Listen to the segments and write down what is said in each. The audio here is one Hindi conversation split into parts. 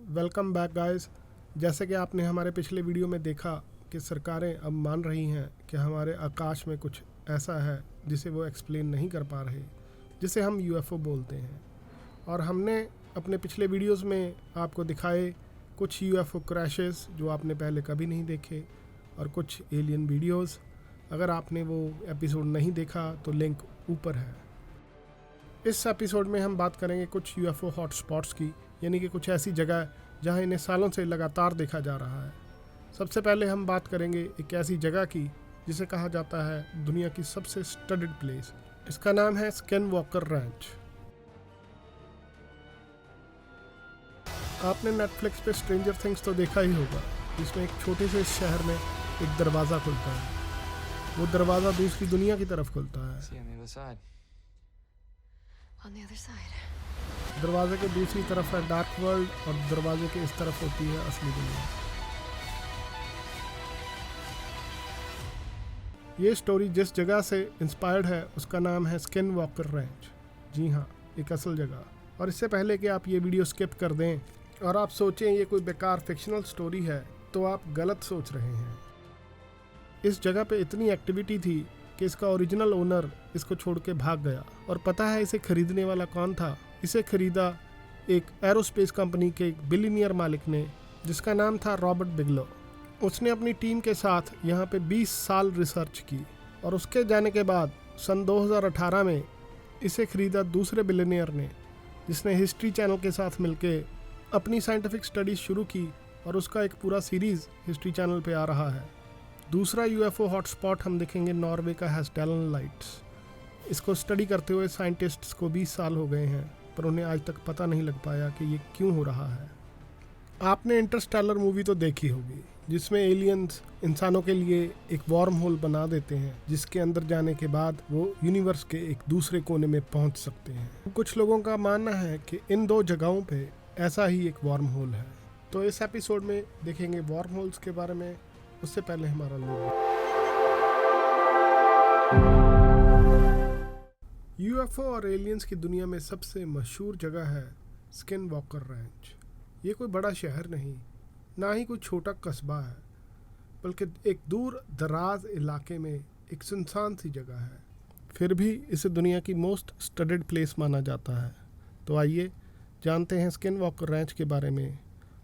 Welcome back guys. जैसे कि आपने हमारे पिछले वीडियो में देखा कि सरकारें अब मान रही हैं कि हमारे आकाश में कुछ ऐसा है जिसे वो एक्सप्लेन नहीं कर पा रहे, जिसे हम यूएफओ बोलते हैं। और हमने अपने पिछले वीडियोस में आपको दिखाए कुछ यूएफओ क्रैशेस जो आपने पहले कभी नहीं देखे और कुछ एलियन वीडियोस। अगर आपने वो एपिसोड नहीं देखा तो लिंक ऊपर है। इस एपिसोड में हम बात करेंगे कुछ यूएफओ हॉटस्पॉट्स की, यानी कि कुछ ऐसी जगह जहां इन्हें सालों से लगातार देखा जा रहा है। सबसे पहले हम बात करेंगे एक ऐसी जगह की जिसे कहा जाता है दुनिया की सबसे स्टडीड प्लेस। इसका नाम है स्किनवॉकर रैंच। आपने नेटफ्लिक्स पे स्ट्रेंजर थिंग्स तो देखा ही होगा, जिसमें एक छोटे से शहर में एक दरवाज़ा खुलता है। वो दरवाज़ा दूसरी दुनिया की तरफ खुलता है। दरवाजे के दूसरी तरफ है डार्क वर्ल्ड और दरवाजे के इस तरफ होती है असली दुनिया। ये स्टोरी जिस जगह से इंस्पायर्ड है उसका नाम है स्किनवॉकर रैंच। जी हाँ, एक असल जगह। और इससे पहले कि आप ये वीडियो स्किप कर दें और आप सोचें ये कोई बेकार फिक्शनल स्टोरी है, तो आप गलत सोच रहे हैं। इस जगह पे इतनी एक्टिविटी थी कि इसका ओरिजिनल ओनर इसको छोड़ के भाग गया। और पता है इसे खरीदने वाला कौन था? इसे खरीदा एक एरोस्पेस कंपनी के एक बिलियनियर मालिक ने, जिसका नाम था रॉबर्ट बिगलो। उसने अपनी टीम के साथ यहाँ पे 20 साल रिसर्च की और उसके जाने के बाद सन 2018 में इसे खरीदा दूसरे बिलियनियर ने, जिसने हिस्ट्री चैनल के साथ मिलके अपनी साइंटिफिक स्टडीज शुरू की और उसका एक पूरा सीरीज़ हिस्ट्री चैनल पे आ रहा है। दूसरा यूएफओ हॉटस्पॉट हम देखेंगे नॉर्वे का हैस्टेलन लाइट्स। इसको स्टडी करते हुए साइंटिस्ट्स को 20 साल हो गए हैं, पर उन्हें आज तक पता नहीं लग पाया कि ये क्यों हो रहा है। आपने इंटरस्टेलर मूवी तो देखी होगी, जिसमें एलियंस इंसानों के लिए एक वार्म होल बना देते हैं, जिसके अंदर जाने के बाद वो यूनिवर्स के एक दूसरे कोने में पहुंच सकते हैं। कुछ लोगों का मानना है कि इन दो जगहों पे ऐसा ही एक वार्म होल है। तो इस एपिसोड में देखेंगे वार्म होल्स के बारे में। उससे पहले हमारा लोगो। यूएफओ और एलियंस की दुनिया में सबसे मशहूर जगह है स्किनवॉकर रैंच। ये कोई बड़ा शहर नहीं, ना ही कोई छोटा कस्बा है, बल्कि एक दूर दराज इलाके में एक सुनसान सी जगह है। फिर भी इसे दुनिया की मोस्ट स्टडीड प्लेस माना जाता है। तो आइए जानते हैं स्किनवॉकर रैंच के बारे में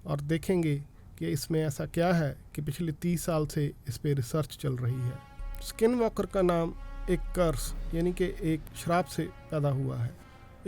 और देखेंगे कि इसमें ऐसा क्या है कि पिछले 30 साल से इस पे रिसर्च चल रही है। स्किनवॉकर का नाम एक कर्स यानी कि एक श्राप से पैदा हुआ है।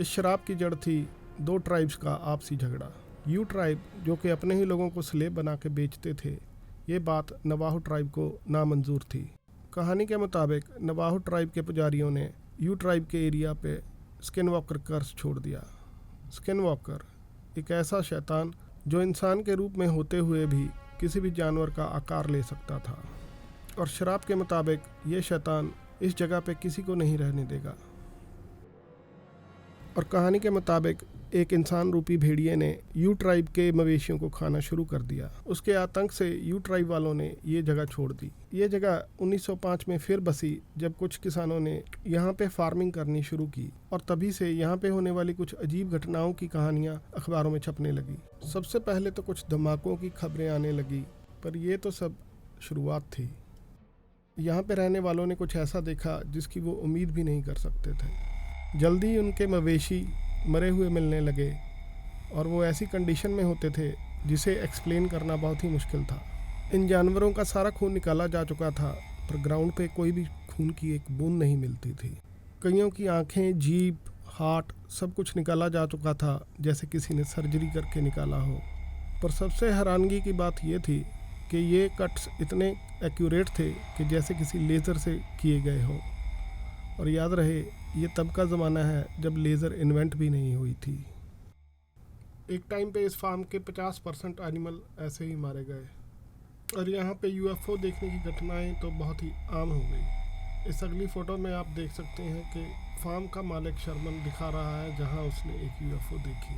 इस श्राप की जड़ थी दो ट्राइब्स का आपसी झगड़ा। यू ट्राइब, जो कि अपने ही लोगों को स्लेब बना के बेचते थे, ये बात नवाहो ट्राइब को नामंजूर थी। कहानी के मुताबिक नवाहो ट्राइब के पुजारियों ने यू ट्राइब के एरिया पे स्किनवॉकर कर्स छोड़ दिया। स्किनवॉकर एक ऐसा शैतान जो इंसान के रूप में होते हुए भी किसी भी जानवर का आकार ले सकता था, और श्राप के मुताबिक ये शैतान इस जगह पे किसी को नहीं रहने देगा। और कहानी के मुताबिक एक इंसान रूपी भेड़िए ने यू ट्राइब के मवेशियों को खाना शुरू कर दिया। उसके आतंक से यू ट्राइब वालों ने ये जगह छोड़ दी। ये जगह 1905 में फिर बसी, जब कुछ किसानों ने यहाँ पे फार्मिंग करनी शुरू की, और तभी से यहाँ पे होने वाली कुछ अजीब घटनाओं की कहानियाँ अखबारों में छपने लगी। सबसे पहले तो कुछ धमाकों की खबरें आने लगी, पर ये तो सब शुरुआत थी। यहाँ पे रहने वालों ने कुछ ऐसा देखा जिसकी वो उम्मीद भी नहीं कर सकते थे। जल्दी ही उनके मवेशी मरे हुए मिलने लगे, और वो ऐसी कंडीशन में होते थे जिसे एक्सप्लेन करना बहुत ही मुश्किल था। इन जानवरों का सारा खून निकाला जा चुका था, पर ग्राउंड पे कोई भी खून की एक बूंद नहीं मिलती थी। कईयों की आंखें, जीभ, हार्ट सब कुछ निकाला जा चुका था, जैसे किसी ने सर्जरी करके निकाला हो। पर सबसे हैरानगी की बात ये थी कि ये कट्स इतने एक्यूरेट थे कि जैसे किसी लेज़र से किए गए हों। और याद रहे, ये तब का ज़माना है जब लेज़र इन्वेंट भी नहीं हुई थी। एक टाइम पे इस फार्म के 50% एनिमल ऐसे ही मारे गए, और यहाँ पे यूएफओ देखने की घटनाएं तो बहुत ही आम हो गई। इस अगली फ़ोटो में आप देख सकते हैं कि फार्म का मालिक शर्मन दिखा रहा है जहाँ उसने एक यूएफओ देखी।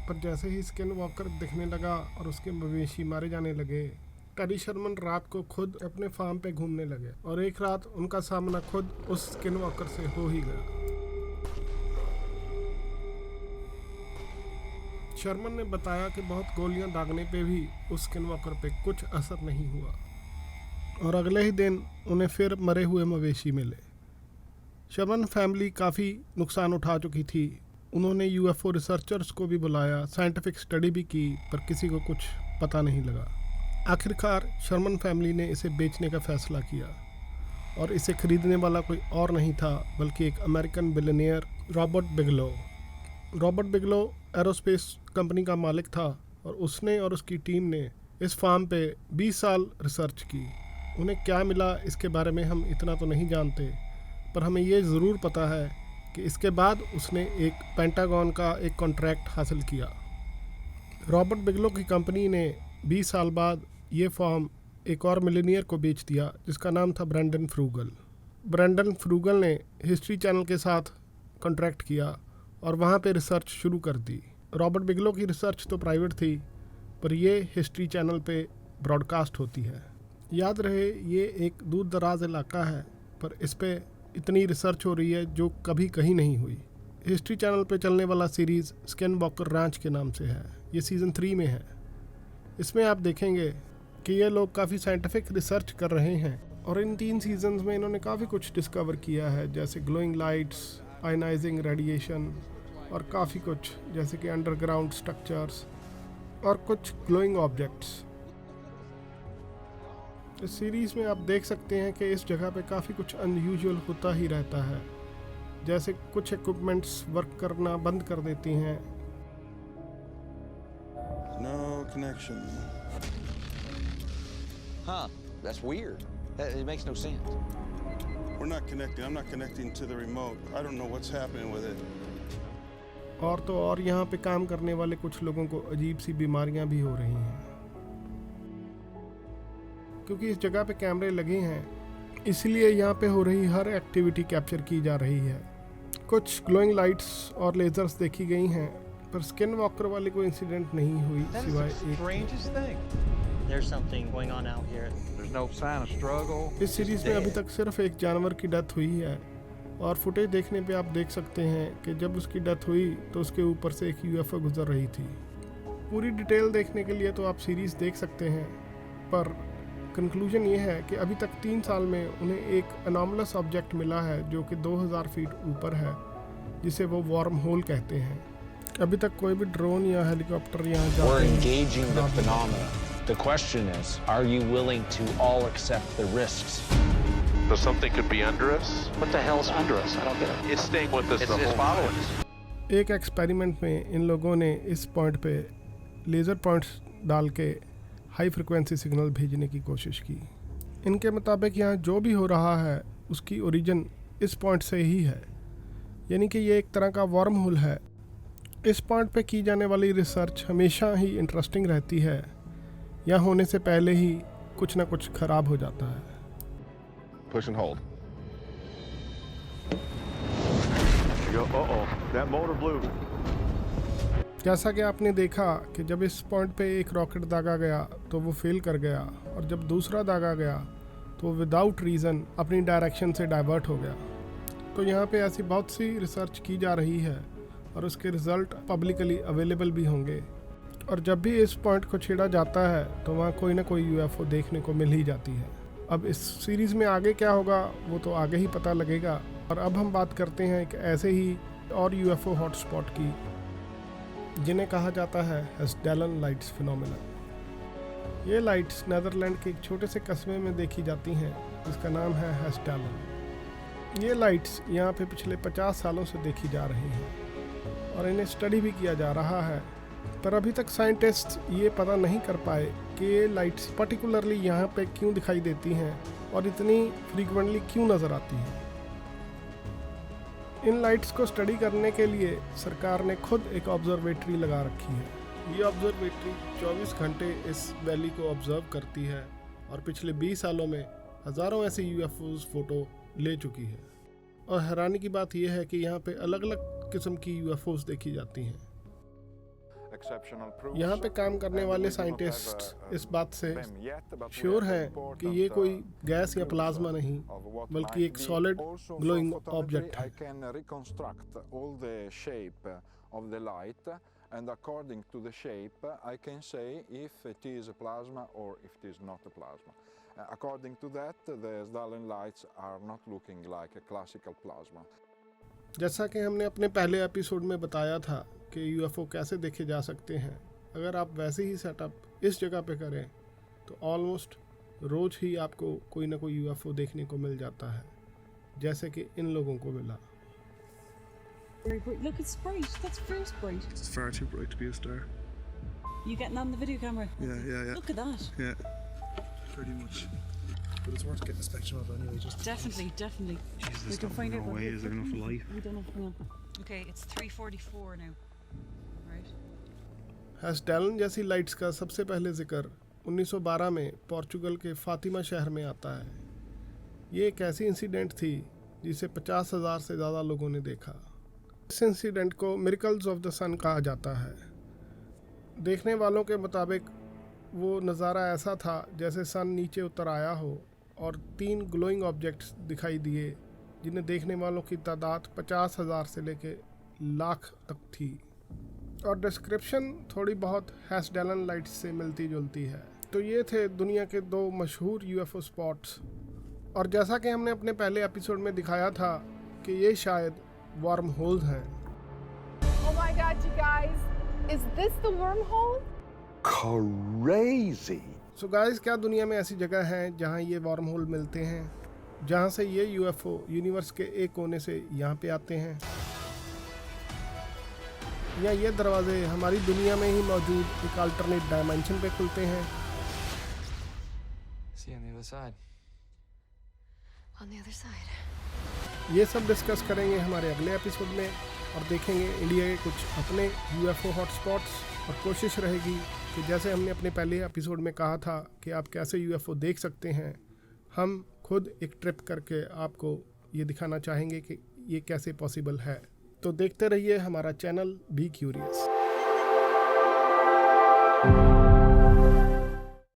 पर जैसे ही स्किनवॉकर दिखने लगा और उसके मवेशी मारे जाने लगे, टेरी शर्मन रात को खुद अपने फार्म पे घूमने लगे, और एक रात उनका सामना खुद उस स्किनवॉकर से हो ही गया। शर्मन ने बताया कि बहुत गोलियां दागने पे भी उस स्किनवॉकर पे कुछ असर नहीं हुआ और अगले ही दिन उन्हें फिर मरे हुए मवेशी मिले। शर्मन फैमिली काफ़ी नुकसान उठा चुकी थी। उन्होंने यूएफओ रिसर्चर्स को भी बुलाया, साइंटिफिक स्टडी भी की, पर किसी को कुछ पता नहीं लगा। आखिरकार शर्मन फैमिली ने इसे बेचने का फ़ैसला किया और इसे ख़रीदने वाला कोई और नहीं था बल्कि एक American billionaire Robert Bigelow. Robert Bigelow aerospace company का मालिक था और उसने और उसकी टीम ने इस फार्म पे 20 साल रिसर्च की। उन्हें क्या मिला इसके बारे में हम इतना तो नहीं जानते, पर हमें ये ज़रूर पता है कि इसके बाद उसने एक पेंटागन का एक कॉन्ट्रैक्ट हासिल किया। रॉबर्ट बिगलो की कंपनी ने 20 साल बाद ये फार्म एक और मिलीनियर को बेच दिया जिसका नाम था ब्रेंडन फ्रूगल। ब्रेंडन फ्रूगल ने हिस्ट्री चैनल के साथ कॉन्ट्रैक्ट किया और वहाँ पे रिसर्च शुरू कर दी। रॉबर्ट बिगलो की रिसर्च तो प्राइवेट थी, पर ये हिस्ट्री चैनल पे ब्रॉडकास्ट होती है। याद रहे ये एक दूर दराज इलाका है, पर इस पे इतनी रिसर्च हो रही है जो कभी कहीं नहीं हुई। हिस्ट्री चैनल पे चलने वाला सीरीज़ स्किनवॉकर रैंच के नाम से है। ये सीज़न 3 में है। इसमें आप देखेंगे कि ये लोग काफ़ी साइंटिफिक रिसर्च कर रहे हैं और इन 3 सीजन्स में इन्होंने काफ़ी कुछ डिस्कवर किया है, जैसे ग्लोइंग लाइट्स, आयनाइजिंग रेडिएशन और काफ़ी कुछ, जैसे कि अंडरग्राउंड स्ट्रक्चर्स और कुछ ग्लोइंग ऑब्जेक्ट्स। इस सीरीज़ में आप देख सकते हैं कि इस जगह पे काफ़ी कुछ अनयूजुअल होता ही रहता है, जैसे कुछ इक्विपमेंट्स वर्क करना बंद कर देती हैं। No connection. Huh, that's weird. It makes no sense. We're not connecting. I'm not connecting to the remote. I don't know what's happening with it. और तो और यहाँ पे काम करने वाले कुछ लोगों को अजीब सी बीमारियाँ भी हो रही हैं। क्योंकि इस जगह पे कैमरे लगे हैं, इसलिए यहाँ पे हो रही हर एक्टिविटी कैप्चर की जा रही है। कुछ ग्लोइंग लाइट्स और लेजर्स देखी गई हैं, पर स्किन वॉकर वाली कोई इंसिडेंट नहीं हुई सिवाय एक। There's something going on out here. There's no sign of struggle. इस सीरीज में अभी तक सिर्फ एक जानवर की डेथ हुई है और फुटेज देखने पे आप देख सकते हैं कि जब उसकी डेथ हुई तो उसके ऊपर से एक यूएफओ गुजर रही थी। पूरी डिटेल देखने के लिए तो आप सीरीज देख सकते हैं, पर कंक्लूजन ये है कि अभी तक 3 साल में उन्हें एक अनॉमलस ऑब्जेक्ट मिला है जो कि 2000 फीट ऊपर है, जिसे वो वार्म होल कहते हैं। अभी तक कोई भी ड्रोन या हेलीकॉप्टर यहाँ जाते हैं। The question is, are you willing to all accept the risks? So something could be under us? What the hell's under us? I don't get it. It's staying with us the It's whole following time. us. एक एक्सपेरिमेंट में इन लोगों ने इस पॉइंट पे लेज़र पॉइंट्स डाल के हाई फ्रिक्वेंसी सिग्नल भेजने की कोशिश की। इनके मुताबिक यहाँ जो भी हो रहा है उसकी ओरिजिन इस पॉइंट से ही है, यानी कि ये एक तरह का वार्म होल है। इस पॉइंट पे की जाने वाली रिसर्च हमेशा ही इंटरेस्टिंग रहती है, या होने से पहले ही कुछ ना कुछ खराब हो जाता है। Push and hold. You go, uh-oh, that motor blew. जैसा कि आपने देखा कि जब इस पॉइंट पे एक रॉकेट दागा गया तो वो फेल कर गया, और जब दूसरा दागा गया तो विदाउट रीज़न अपनी डायरेक्शन से डाइवर्ट हो गया। तो यहाँ पे ऐसी बहुत सी रिसर्च की जा रही है और उसके रिज़ल्ट पब्लिकली अवेलेबल भी होंगे, और जब भी इस पॉइंट को छेड़ा जाता है तो वहाँ कोई ना कोई यूएफओ देखने को मिल ही जाती है। अब इस सीरीज़ में आगे क्या होगा वो तो आगे ही पता लगेगा। और अब हम बात करते हैं एक ऐसे ही और यूएफओ हॉटस्पॉट की, जिन्हें कहा जाता है हेस्डेलन लाइट्स फिनोमेनन। ये लाइट्स नीदरलैंड के एक छोटे से कस्बे में देखी जाती हैं जिसका नाम है हेस्डेलन। ये लाइट्स यहाँ पे पिछले 50 सालों से देखी जा रही हैं और इन्हें स्टडी भी किया जा रहा है, पर अभी तक साइंटिस्ट ये पता नहीं कर पाए कि ये लाइट्स पर्टिकुलरली यहाँ पे क्यों दिखाई देती हैं और इतनी फ्रीक्वेंटली क्यों नज़र आती हैं। इन लाइट्स को स्टडी करने के लिए सरकार ने खुद एक ऑब्जर्वेटरी लगा रखी है। ये ऑब्जर्वेटरी 24 घंटे इस वैली को ऑब्जर्व करती है और पिछले 20 सालों में हज़ारों ऐसे यूएफओज़ फ़ोटो ले चुकी है। और हैरानी की बात यह है कि यहाँ पे अलग अलग किस्म की यूएफओज़ देखी जाती हैं। यहाँ पे काम करने वाले साइंटिस्ट इस बात से श्योर हैं कि ये कोई गैस या प्लाज्मा नहीं, बल्कि एक सॉलिड ग्लोइंग ऑब्जेक्ट है। and according to the shape, I can say if it is a plasma or if it is not a plasma. According to that, the Stalin lights are not looking like a classical plasma. जैसा कि हमने अपने पहले एपिसोड में बताया था कि यूएफओ कैसे देखे जा सकते हैं, अगर आप वैसे ही सेटअप इस जगह पे करें तो ऑलमोस्ट रोज़ ही आपको कोई ना कोई यूएफओ देखने को मिल जाता है, जैसे कि इन लोगों को मिला। Very bright. Look, it's bright. That's very bright. It's far too bright to be a star. You getting on the video camera? Yeah. Look at that. Yeah. Pretty much. But it's worth getting a spectrum of anyway. Just Definitely. Jesus, We can find no out. way. Is there enough light? We don't know. Okay, it's 3:44 now. Right. हेस्टेलन जैसी लाइट्स का सबसे पहले जिक्र 1912 में पोर्चुगल के फातिमा शहर में आता है। ये एक ऐसी इंसिडेंट थी जिसे 50,000 से ज़्यादा लोगों ने देखा। इस इंसिडेंट को मिरेकल्स ऑफ द सन कहा जाता है। देखने वालों के मुताबिक वो नज़ारा ऐसा था जैसे सन नीचे उतर आया हो और 3 ग्लोइंग ऑब्जेक्ट्स दिखाई दिए, जिन्हें देखने वालों की तादाद 50,000 से लेके लाख तक थी। और डिस्क्रिप्शन थोड़ी बहुत हेस्टेलन लाइट्स से मिलती जुलती है। तो ये थे दुनिया के 2 मशहूर यूएफओ स्पॉट्स, और जैसा कि हमने अपने पहले एपिसोड में दिखाया था कि ये शायद वार्म होल्स हैं। Oh my God, you guys! Is this the wormhole? Crazy! So guys, क्या दुनिया में ऐसी जगह हैं जहां ये वार्म होल मिलते हैं, जहां से ये यूएफओ यूनिवर्स के एक कोने से यहाँ पे आते हैं, या ये दरवाजे हमारी दुनिया में ही मौजूद एक अल्टरनेट डायमेंशन पे खुलते हैं? See you on the other side. On the other side. ये सब डिस्कस करेंगे हमारे अगले एपिसोड में, और देखेंगे इंडिया के कुछ अपने यूएफओ हॉटस्पॉट्स, और कोशिश रहेगी कि जैसे हमने अपने पहले एपिसोड में कहा था कि आप कैसे यूएफओ देख सकते हैं, हम खुद एक ट्रिप करके आपको ये दिखाना चाहेंगे कि ये कैसे पॉसिबल है। तो देखते रहिए हमारा चैनल बी क्यूरियस।